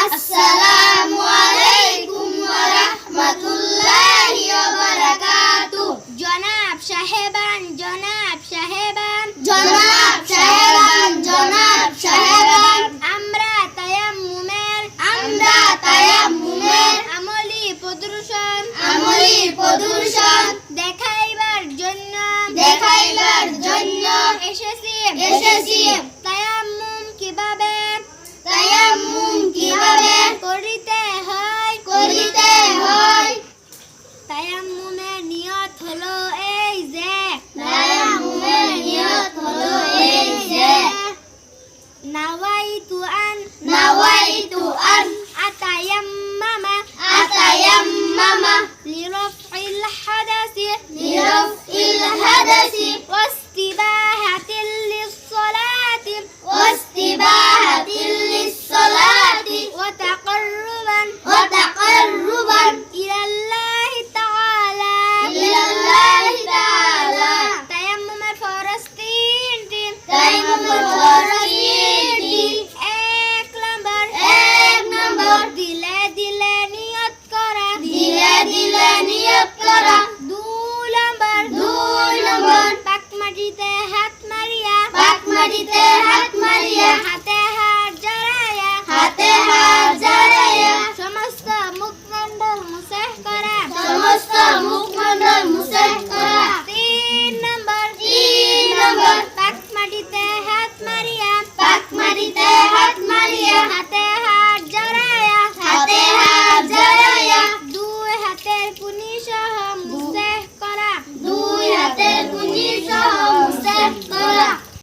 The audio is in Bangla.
আসসালামু আলাইকুম ওয়া রাহমাতুল্লাহি ওয়া বারাকাতুহু। জনাব সাহেবান, জনাব সাহেবান, জনাব সাহেবান, জনাব সাহেবান, আমরা তায়াম্মুমের আমলি প্রদর্শন দেখাইবার জন্য এসেছি। তায়াম্মুম কিভাবে করিতে হয় তায়াম্মুমের নিয়ত হলো এই যে নাওয়াইতু আন আতায়াম্মামা লিরাফইল হাদাসি ওয়াস্তিবাহাতিল লিসসালাতি ওয়া তাকাররুবান ইলাল্লাহি তাআলা। তায়াম্মুমের ফরজ তিনটি। এক নম্বর দিলে দিলে নিয়ত করা। দুই নম্বর পাক মাটিতে হাত মারিয়া হাতে হাত জড়াইয়া সমস্ত মুখমণ্ডল মুসাহ করা। তিন নম্বর পাক মাটিতে হাত মারিয়া হাতে